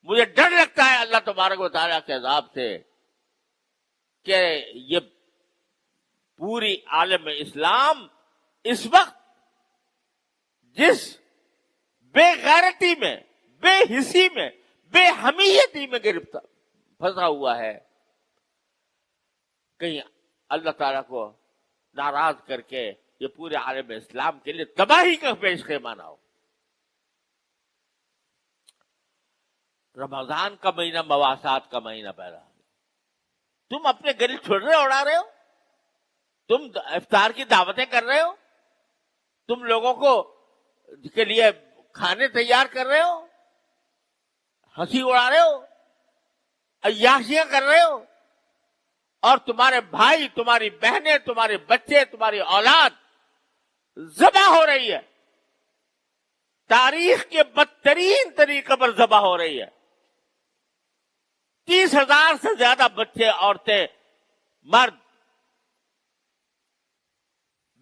مجھے ڈر لگتا ہے اللہ تبارک و تعالیٰ کے عذاب سے کہ یہ پوری عالم اسلام اس وقت جس بے غیرتی میں، بے حسی میں، بے حمیتی میں گرفتار پھنسا ہوا ہے، کہیں اللہ تعالیٰ کو ناراض کر کے یہ پورے عالم اسلام کے لیے تباہی کا پیش خیمہ نہ ہو۔ رمضان کا مہینہ مواسات کا مہینہ پیدا ہے، تم اپنے گلے چھڑے اڑا رہے ہو، تم افطار کی دعوتیں کر رہے ہو، تم لوگوں کو کے لیے کھانے تیار کر رہے ہو، ہنسی اڑا رہے ہو، عیاشیاں کر رہے ہو، اور تمہارے بھائی، تمہاری بہنیں، تمہارے بچے، تمہاری اولاد ذبح ہو رہی ہے، تاریخ کے بدترین طریقے پر ذبح ہو رہی ہے۔ 30,000 سے زیادہ بچے، عورتیں، مرد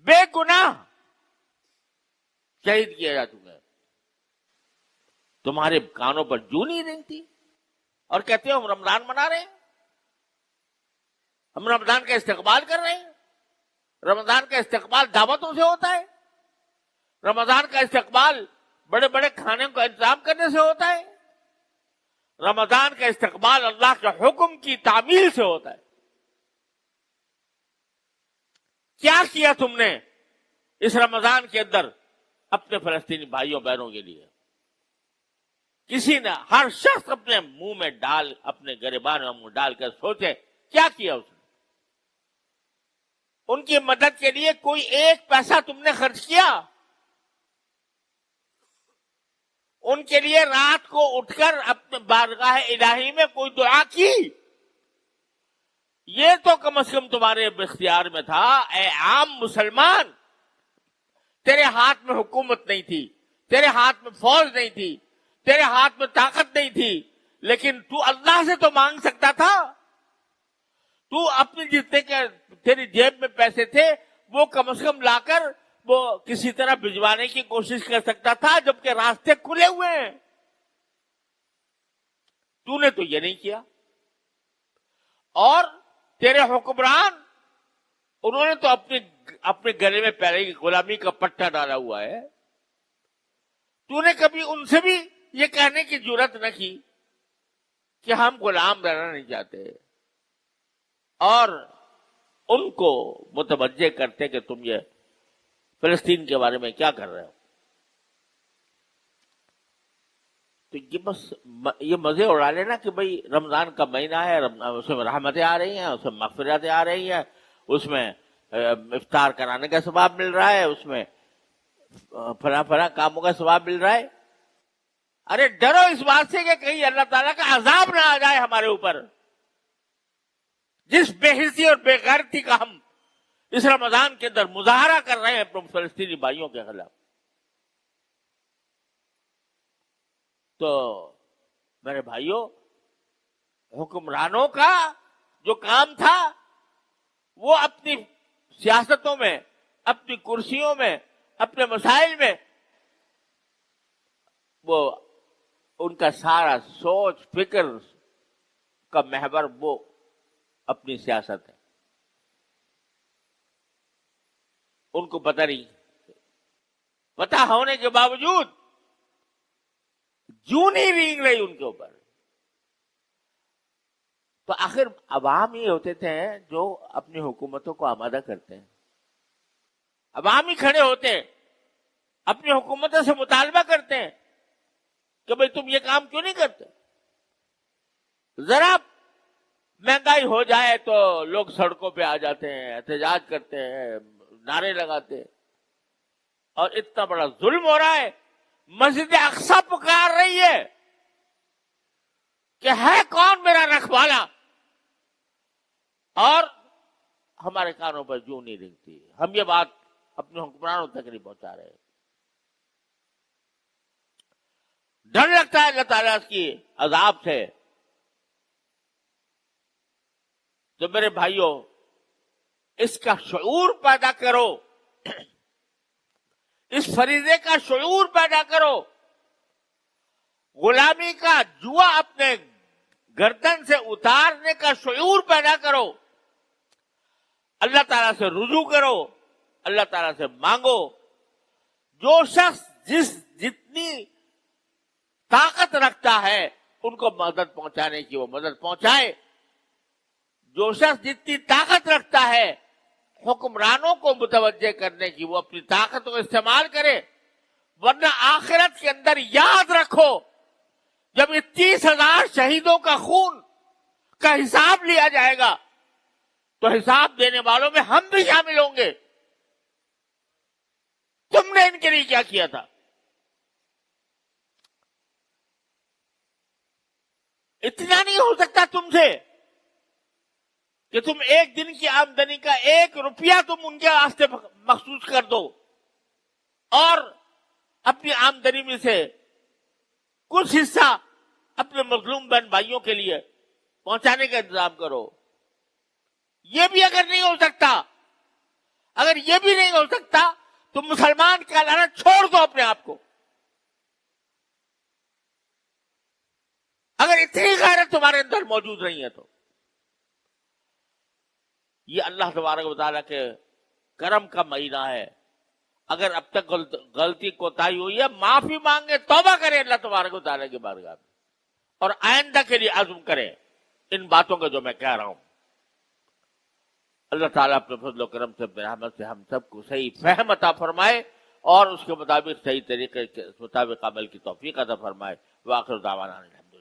بے گناہ شہید کیے جا چکے ہیں۔ تمہارے کانوں پر جوں نہیں رنگتی اور کہتے ہو ہم رمضان منا رہے ہیں، ہم رمضان کا استقبال کر رہے ہیں۔ رمضان کا استقبال دعوتوں سے ہوتا ہے، رمضان کا استقبال بڑے بڑے کھانے کا انتظام کرنے سے ہوتا ہے، رمضان کا استقبال اللہ کے حکم کی تعمیل سے ہوتا ہے۔ کیا کیا تم نے اس رمضان کے اندر اپنے فلسطینی بھائیوں بہنوں کے لیے؟ کسی نے، ہر شخص اپنے منہ میں ڈال، اپنے گریبان میں منہ ڈال کر سوچے کیا کیا اس نے؟ ان کی مدد کے لیے کوئی ایک پیسہ تم نے خرچ کیا؟ ان کے لیے رات کو اٹھ کر اپنے بارگاہ الہی میں کوئی دعا کی؟ یہ تو کم از کم تمہارے اختیار میں تھا۔ اے عام مسلمان، تیرے ہاتھ میں حکومت نہیں تھی، تیرے ہاتھ میں فوج نہیں تھی، تیرے ہاتھ میں طاقت نہیں تھی، لیکن تو اللہ سے تو مانگ سکتا تھا۔ تو اپنے جتنے کے تیری جیب میں پیسے تھے وہ کم از کم لا کر وہ کسی طرح بھجوانے کی کوشش کر سکتا تھا، جبکہ راستے کھلے ہوئے ہیں۔ تو نے تو یہ نہیں کیا۔ اور تیرے حکمران، انہوں نے تو اپنے گلے میں پہلے ہی غلامی کا پٹا ڈالا ہوا ہے۔ تو نے کبھی ان سے بھی یہ کہنے کی جرات نہ کی کہ ہم غلام رہنا نہیں چاہتے، اور ان کو متوجہ کرتے کہ تم یہ فلسطین کے بارے میں کیا کر رہے ہو۔ تو یہ بس یہ مزے اڑا لینا کہ بھئی رمضان کا مہینہ ہے، اس میں رحمتیں آ رہی ہیں، اس میں مغفرتیں آ رہی ہیں، اس میں افطار کرانے کا ثواب مل رہا ہے، اس میں فلاں فلاں کاموں کا ثواب مل رہا ہے۔ ارے ڈرو اس بات سے کہ کہیں اللہ تعالیٰ کا عذاب نہ آ جائے ہمارے اوپر، جس بے حسی اور بے غیرتی کا ہم اس رمضان کے اندر مظاہرہ کر رہے ہیں اپنے فلسطینی بھائیوں کے خلاف۔ تو میرے بھائیوں، حکمرانوں کا جو کام تھا وہ اپنی سیاستوں میں، اپنی کرسیوں میں، اپنے مسائل میں، وہ ان کا سارا سوچ فکر کا محور وہ اپنی سیاست ہے۔ ان کو پتہ نہیں، پتہ ہونے کے باوجود جوں نہیں رینگ رہی ان کے اوپر۔ تو آخر عوام ہی ہوتے تھے جو اپنی حکومتوں کو آمادہ کرتے ہیں، عوام ہی کھڑے ہوتے ہیں، اپنی حکومتوں سے مطالبہ کرتے ہیں کہ بھئی تم یہ کام کیوں نہیں کرتے؟ ذرا مہنگائی ہو جائے تو لوگ سڑکوں پہ آ جاتے ہیں، احتجاج کرتے ہیں، نعرے لگاتے ہیں، اور اتنا بڑا ظلم ہو رہا ہے۔ مسجد اقصی پکار رہی ہے کہ ہے کون میرا رکھوالا، اور ہمارے کانوں پر جوں نہیں رنگتی۔ ہم یہ بات اپنے حکمرانوں تک نہیں پہنچا رہے۔ ڈر لگتا ہے اللہ تعالیٰ کی عذاب سے۔ تو میرے بھائیوں، اس کا شعور پیدا کرو، اس فریضے کا شعور پیدا کرو غلامی کا جوا اپنے گردن سے اتارنے کا شعور پیدا کرو، اللہ تعالیٰ سے رجوع کرو، اللہ تعالیٰ سے مانگو. جو شخص جتنی طاقت رکھتا ہے ان کو مدد پہنچانے کی وہ مدد پہنچائے. جو شخص جتنی طاقت رکھتا ہے حکمرانوں کو متوجہ کرنے کی وہ اپنی طاقت کو استعمال کرے. ورنہ آخرت کے اندر یاد رکھو جب یہ 30,000 شہیدوں کا خون کا حساب لیا جائے گا تو حساب دینے والوں میں ہم بھی شامل ہوں گے. تم نے ان کے لیے کیا کیا تھا؟ اتنا نہیں ہو سکتا تم سے کہ تم ایک دن کی آمدنی کا 1 روپیہ تم ان کے واسطے مخصوص کر دو اور اپنی آمدنی میں سے کچھ حصہ اپنے مظلوم بہن بھائیوں کے لیے پہنچانے کا انتظام کرو. یہ بھی اگر نہیں ہو سکتا، اگر یہ بھی نہیں ہو سکتا تو مسلمان کہلانا چھوڑ دو اپنے آپ کو. اگر اتنی غیرت تمہارے اندر موجود نہیں ہے تو یہ اللہ تبارک و تعالیٰ کے کرم کا مہینہ ہے. اگر اب تک غلطی کوتاہی ہوئی ہے معافی مانگے، توبہ کرے اللہ تبارک و تعالیٰ کی بارگاہ میں اور آئندہ کے لیے عزم کرے ان باتوں کا جو میں کہہ رہا ہوں. اللہ تعالیٰ اپنے فضل و کرم سے رحمت سے ہم سب کو صحیح فہم عطا فرمائے اور اس کے مطابق صحیح طریقے کے مطابق عمل کی توفیق عطا فرمائے. وآخر دعوانا الحمد